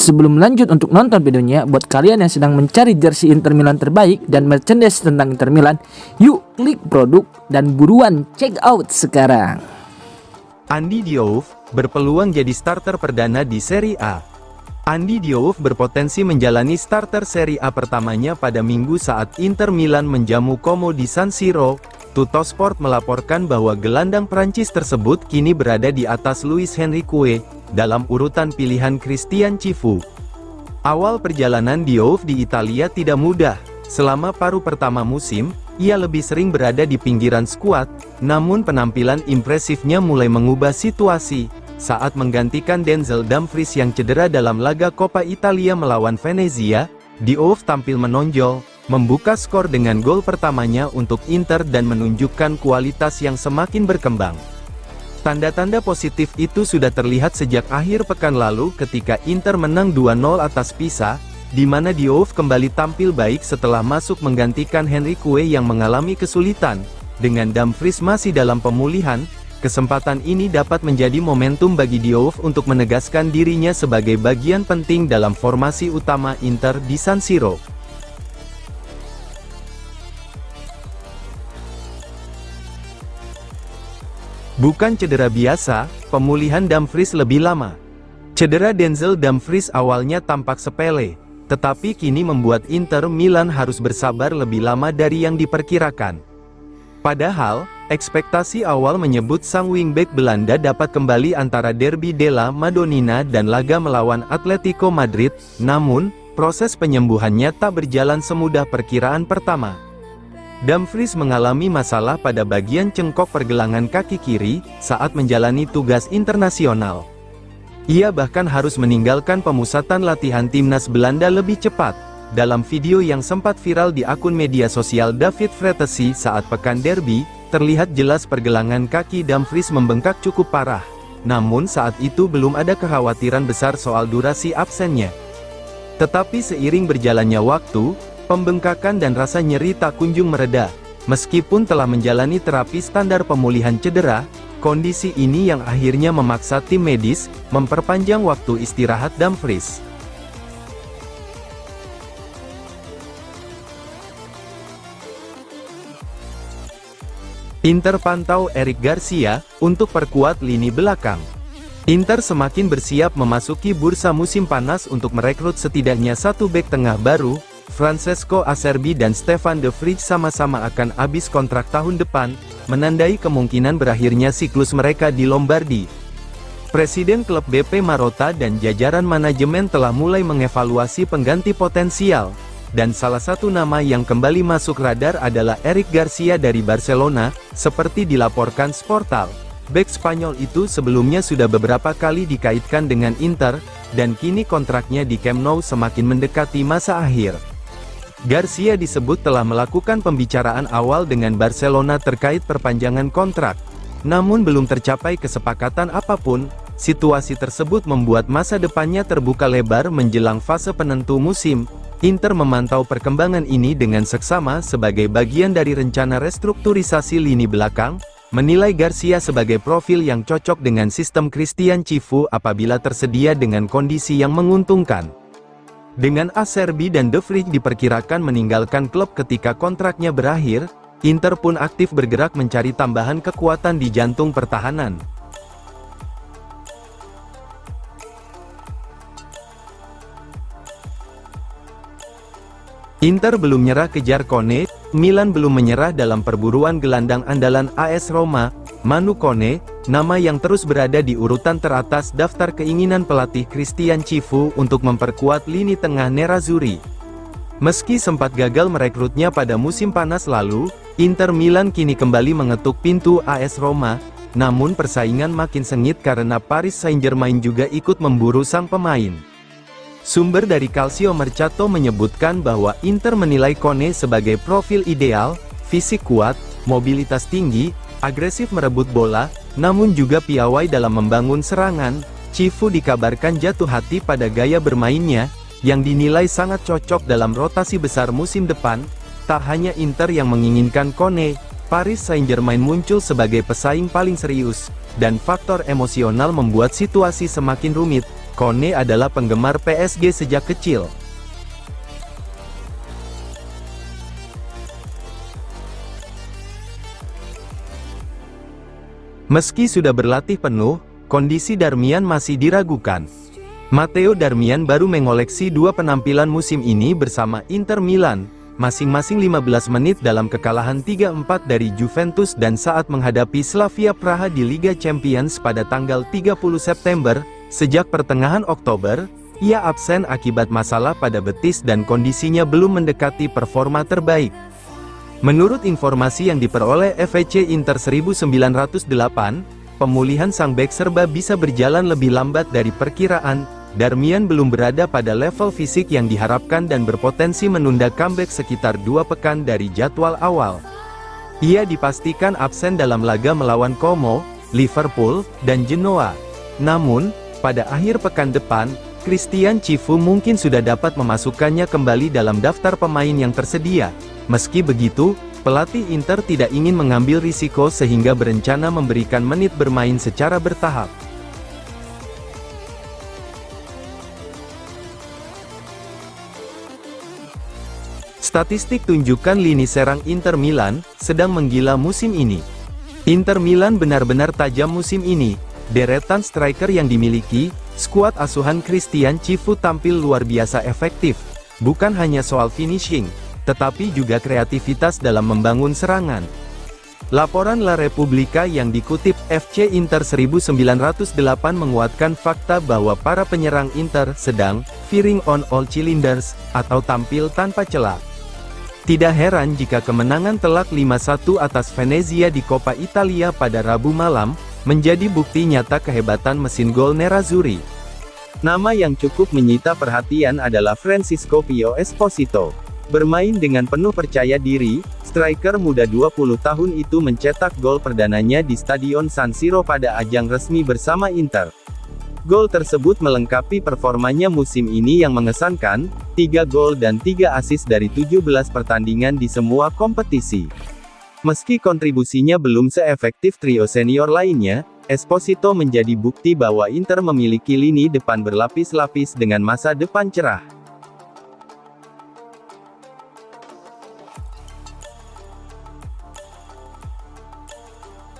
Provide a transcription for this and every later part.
Sebelum lanjut untuk nonton videonya, buat kalian yang sedang mencari jersey Inter Milan terbaik dan merchandise tentang Inter Milan, yuk klik produk dan buruan check out sekarang. Andy Diouf berpeluang jadi starter perdana di Serie A. Andy Diouf berpotensi menjalani starter Serie A pertamanya pada Minggu saat Inter Milan menjamu Como di San Siro. Tuttosport melaporkan bahwa gelandang Prancis tersebut kini berada di atas Luis Enrique dalam urutan pilihan Christian Cifu. Awal perjalanan Diouf di Italia tidak mudah. Selama paruh pertama musim, ia lebih sering berada di pinggiran skuad, namun penampilan impresifnya mulai mengubah situasi saat menggantikan Denzel Dumfries yang cedera dalam laga Coppa Italia melawan Venezia. Diouf tampil menonjol, membuka skor dengan gol pertamanya untuk Inter dan menunjukkan kualitas yang semakin berkembang. Tanda-tanda positif itu sudah terlihat sejak akhir pekan lalu ketika Inter menang 2-0 atas Pisa, di mana Diouf kembali tampil baik setelah masuk menggantikan Enrique yang mengalami kesulitan. Dengan Dumfries masih dalam pemulihan, kesempatan ini dapat menjadi momentum bagi Diouf untuk menegaskan dirinya sebagai bagian penting dalam formasi utama Inter di San Siro. Bukan cedera biasa, pemulihan Dumfries lebih lama. Cedera Denzel Dumfries awalnya tampak sepele, tetapi kini membuat Inter Milan harus bersabar lebih lama dari yang diperkirakan. Padahal, ekspektasi awal menyebut sang wingback Belanda dapat kembali antara Derby della Madonnina dan laga melawan Atletico Madrid, namun, proses penyembuhannya tak berjalan semudah perkiraan pertama. Dumfries mengalami masalah pada bagian cengkok pergelangan kaki kiri saat menjalani tugas internasional. Ia bahkan harus meninggalkan pemusatan latihan timnas Belanda lebih cepat. Dalam video yang sempat viral di akun media sosial David Fretesi saat pekan derby, terlihat jelas pergelangan kaki Dumfries membengkak cukup parah. Namun saat itu belum ada kekhawatiran besar soal durasi absennya. Tetapi seiring berjalannya waktu, pembengkakan dan rasa nyeri tak kunjung mereda. Meskipun telah menjalani terapi standar pemulihan cedera, kondisi ini yang akhirnya memaksa tim medis memperpanjang waktu istirahat Dumfries. Inter pantau Eric Garcia untuk perkuat lini belakang. Inter semakin bersiap memasuki bursa musim panas untuk merekrut setidaknya satu bek tengah baru. Francesco Acerbi dan Stefan de Vrij sama-sama akan habis kontrak tahun depan, menandai kemungkinan berakhirnya siklus mereka di Lombardi. Presiden klub BP Marotta dan jajaran manajemen telah mulai mengevaluasi pengganti potensial, dan salah satu nama yang kembali masuk radar adalah Eric Garcia dari Barcelona, seperti dilaporkan Sportal. Bek Spanyol itu sebelumnya sudah beberapa kali dikaitkan dengan Inter, dan kini kontraknya di Camp Nou semakin mendekati masa akhir. Garcia disebut telah melakukan pembicaraan awal dengan Barcelona terkait perpanjangan kontrak. Namun belum tercapai kesepakatan apapun. Situasi tersebut membuat masa depannya terbuka lebar menjelang fase penentu musim. Inter memantau perkembangan ini dengan seksama sebagai bagian dari rencana restrukturisasi lini belakang, menilai Garcia sebagai profil yang cocok dengan sistem Christian Cifu apabila tersedia dengan kondisi yang menguntungkan. Dengan Acerbi dan De Vrij diperkirakan meninggalkan klub ketika kontraknya berakhir, Inter pun aktif bergerak mencari tambahan kekuatan di jantung pertahanan. Inter belum nyerah kejar Kone, Milan belum menyerah dalam perburuan gelandang andalan AS Roma, Manu Kone, nama yang terus berada di urutan teratas daftar keinginan pelatih Christian Cifu untuk memperkuat lini tengah Nerazzurri. Meski sempat gagal merekrutnya pada musim panas lalu, Inter Milan kini kembali mengetuk pintu AS Roma, namun persaingan makin sengit karena Paris Saint-Germain juga ikut memburu sang pemain. Sumber dari Calcio Mercato menyebutkan bahwa Inter menilai Kone sebagai profil ideal, fisik kuat, mobilitas tinggi, agresif merebut bola, namun juga piawai dalam membangun serangan. Cifu dikabarkan jatuh hati pada gaya bermainnya, yang dinilai sangat cocok dalam rotasi besar musim depan. Tak hanya Inter yang menginginkan Kone, Paris Saint-Germain muncul sebagai pesaing paling serius, dan faktor emosional membuat situasi semakin rumit. Kone adalah penggemar PSG sejak kecil. Meski sudah berlatih penuh, kondisi Darmian masih diragukan. Matteo Darmian baru mengoleksi 2 penampilan musim ini bersama Inter Milan, masing-masing 15 menit dalam kekalahan 3-4 dari Juventus dan saat menghadapi Slavia Praha di Liga Champions pada tanggal 30 September. Sejak pertengahan Oktober, ia absen akibat masalah pada betis dan kondisinya belum mendekati performa terbaik. Menurut informasi yang diperoleh FEC Inter 1908, pemulihan sang bek serba bisa berjalan lebih lambat dari perkiraan. Darmian belum berada pada level fisik yang diharapkan dan berpotensi menunda comeback sekitar 2 pekan dari jadwal awal. Ia dipastikan absen dalam laga melawan Como, Liverpool, dan Genoa. Namun, pada akhir pekan depan, Christian Cifu mungkin sudah dapat memasukkannya kembali dalam daftar pemain yang tersedia. Meski begitu, pelatih Inter tidak ingin mengambil risiko sehingga berencana memberikan menit bermain secara bertahap. Statistik tunjukkan lini serang Inter Milan sedang menggila musim ini. Inter Milan benar-benar tajam musim ini. Deretan striker yang dimiliki, skuad asuhan Christian Cifu tampil luar biasa efektif. Bukan hanya soal finishing, tetapi juga kreativitas dalam membangun serangan. Laporan La Repubblica yang dikutip FC Inter 1908 menguatkan fakta bahwa para penyerang Inter sedang firing on all cylinders, atau tampil tanpa celah. Tidak heran jika kemenangan telak 5-1 atas Venezia di Coppa Italia pada Rabu malam, menjadi bukti nyata kehebatan mesin gol Nerazzurri. Nama yang cukup menyita perhatian adalah Francisco Pio Esposito. Bermain dengan penuh percaya diri, striker muda 20 tahun itu mencetak gol perdananya di Stadion San Siro pada ajang resmi bersama Inter. Gol tersebut melengkapi performanya musim ini yang mengesankan, 3 gol dan 3 assist dari 17 pertandingan di semua kompetisi. Meski kontribusinya belum seefektif trio senior lainnya, Esposito menjadi bukti bahwa Inter memiliki lini depan berlapis-lapis dengan masa depan cerah.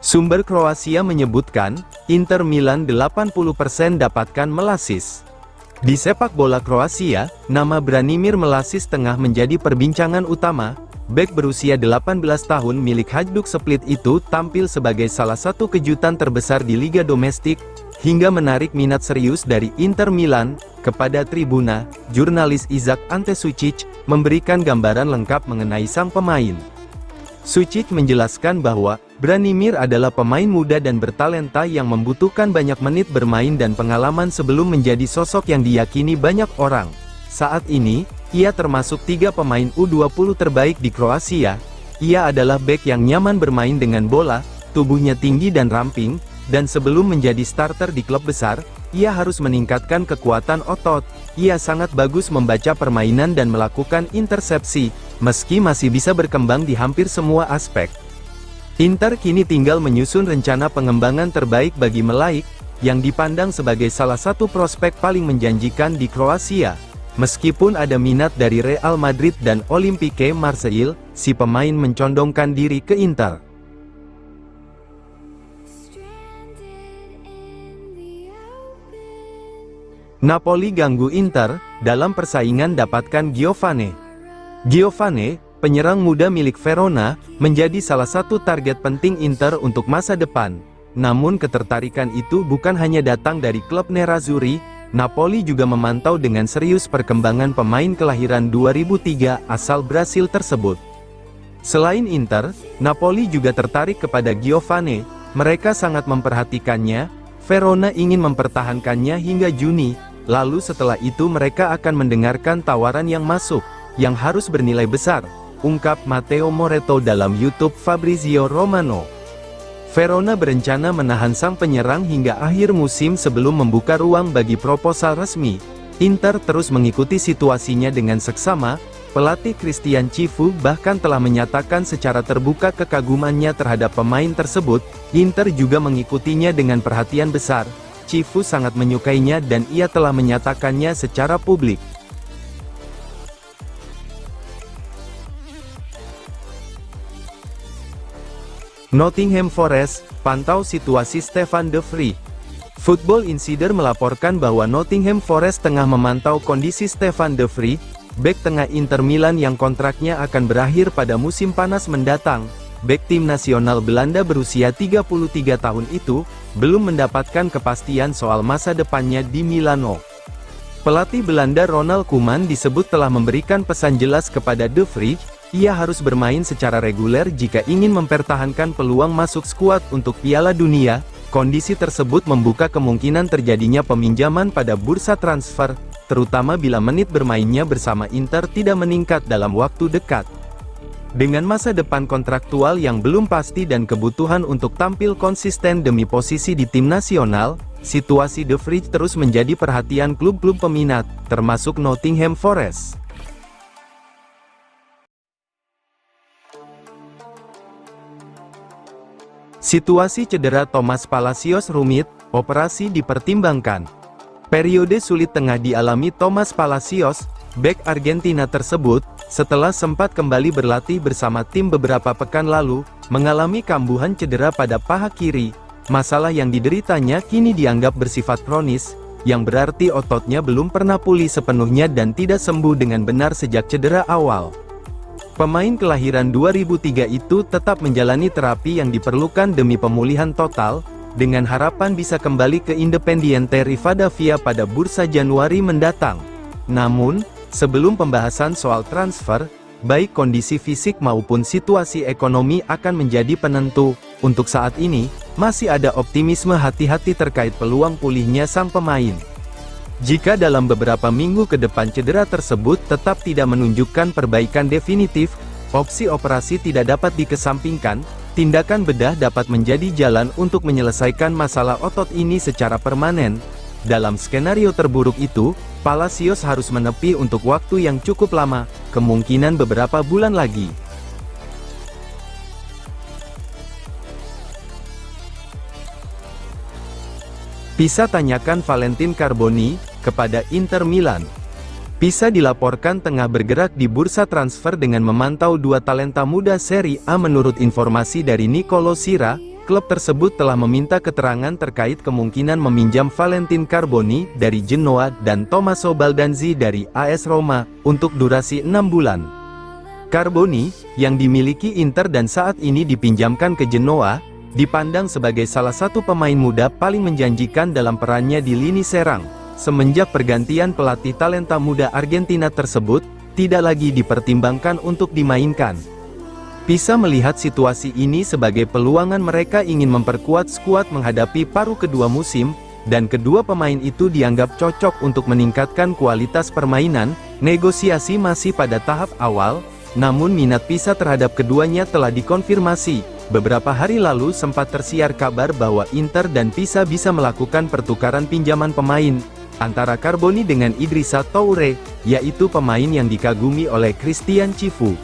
Sumber Kroasia menyebutkan, Inter Milan 80% dapatkan Mlasic. Di sepak bola Kroasia, nama Branimir Mlasic tengah menjadi perbincangan utama. Bek berusia 18 tahun milik Hajduk Split itu tampil sebagai salah satu kejutan terbesar di liga domestik, hingga menarik minat serius dari Inter Milan. Kepada Tribuna, jurnalis Izak Ante Sucic memberikan gambaran lengkap mengenai sang pemain. Sucic menjelaskan bahwa Branimir adalah pemain muda dan bertalenta yang membutuhkan banyak menit bermain dan pengalaman sebelum menjadi sosok yang diyakini banyak orang. Saat ini, ia termasuk 3 pemain U20 terbaik di Kroasia. Ia adalah bek yang nyaman bermain dengan bola, tubuhnya tinggi dan ramping, dan sebelum menjadi starter di klub besar, ia harus meningkatkan kekuatan otot. Ia sangat bagus membaca permainan dan melakukan intersepsi, meski masih bisa berkembang di hampir semua aspek. Inter kini tinggal menyusun rencana pengembangan terbaik bagi Mlasic, yang dipandang sebagai salah satu prospek paling menjanjikan di Kroasia. Meskipun ada minat dari Real Madrid dan Olympique Marseille, si pemain mencondongkan diri ke Inter. Napoli ganggu Inter, dalam persaingan dapatkan Giovane. Giovane, penyerang muda milik Verona, menjadi salah satu target penting Inter untuk masa depan. Namun ketertarikan itu bukan hanya datang dari klub Nerazzurri. Napoli juga memantau dengan serius perkembangan pemain kelahiran 2003 asal Brasil tersebut. Selain Inter, Napoli juga tertarik kepada Giovane. Mereka sangat memperhatikannya. Verona ingin mempertahankannya hingga Juni. Lalu setelah itu mereka akan mendengarkan tawaran yang masuk, yang harus bernilai besar, ungkap Matteo Moretto dalam YouTube Fabrizio Romano. Verona berencana menahan sang penyerang hingga akhir musim sebelum membuka ruang bagi proposal resmi. Inter terus mengikuti situasinya dengan seksama. Pelatih Christian Cifu bahkan telah menyatakan secara terbuka kekagumannya terhadap pemain tersebut. Inter juga mengikutinya dengan perhatian besar. Cifu sangat menyukainya dan ia telah menyatakannya secara publik. Nottingham Forest, pantau situasi Stefan de Vrij. Football Insider melaporkan bahwa Nottingham Forest tengah memantau kondisi Stefan de Vrij, bek tengah Inter Milan yang kontraknya akan berakhir pada musim panas mendatang. Bek tim nasional Belanda berusia 33 tahun itu, belum mendapatkan kepastian soal masa depannya di Milano. Pelatih Belanda Ronald Koeman disebut telah memberikan pesan jelas kepada de Vrij, ia harus bermain secara reguler jika ingin mempertahankan peluang masuk skuad untuk Piala Dunia. Kondisi tersebut membuka kemungkinan terjadinya peminjaman pada bursa transfer, terutama bila menit bermainnya bersama Inter tidak meningkat dalam waktu dekat. Dengan masa depan kontraktual yang belum pasti dan kebutuhan untuk tampil konsisten demi posisi di tim nasional, situasi de Vrij terus menjadi perhatian klub-klub peminat, termasuk Nottingham Forest. Situasi cedera Thomas Palacios rumit, operasi dipertimbangkan. Periode sulit tengah dialami Thomas Palacios, bek Argentina tersebut, setelah sempat kembali berlatih bersama tim beberapa pekan lalu, mengalami kambuhan cedera pada paha kiri. Masalah yang dideritanya kini dianggap bersifat kronis, yang berarti ototnya belum pernah pulih sepenuhnya dan tidak sembuh dengan benar sejak cedera awal. Pemain kelahiran 2003 itu tetap menjalani terapi yang diperlukan demi pemulihan total, dengan harapan bisa kembali ke Independiente Rivadavia pada bursa Januari mendatang. Namun, sebelum pembahasan soal transfer, baik kondisi fisik maupun situasi ekonomi akan menjadi penentu. Untuk saat ini, masih ada optimisme hati-hati terkait peluang pulihnya sang pemain. Jika dalam beberapa minggu ke depan cedera tersebut tetap tidak menunjukkan perbaikan definitif, opsi operasi tidak dapat dikesampingkan, tindakan bedah dapat menjadi jalan untuk menyelesaikan masalah otot ini secara permanen. Dalam skenario terburuk itu, Palacios harus menepi untuk waktu yang cukup lama, kemungkinan beberapa bulan lagi. Pisa tanyakan Valentin Carboni kepada Inter Milan. Pisa dilaporkan tengah bergerak di bursa transfer dengan memantau dua talenta muda Serie A. Menurut informasi dari Nicolo Sira, klub tersebut telah meminta keterangan terkait kemungkinan meminjam Valentin Carboni dari Genoa dan Tommaso Baldanzi dari AS Roma untuk durasi 6 bulan. Carboni, yang dimiliki Inter dan saat ini dipinjamkan ke Genoa, dipandang sebagai salah satu pemain muda paling menjanjikan dalam perannya di lini serang. Semenjak pergantian pelatih, talenta muda Argentina tersebut tidak lagi dipertimbangkan untuk dimainkan. Pisa melihat situasi ini sebagai peluangan mereka ingin memperkuat skuad menghadapi paruh kedua musim, dan kedua pemain itu dianggap cocok untuk meningkatkan kualitas permainan. Negosiasi masih pada tahap awal, namun minat Pisa terhadap keduanya telah dikonfirmasi. Beberapa hari lalu sempat tersiar kabar bahwa Inter dan Pisa bisa melakukan pertukaran pinjaman pemain antara Carboni dengan Idrissa Toure, yaitu pemain yang dikagumi oleh Christian Cifu.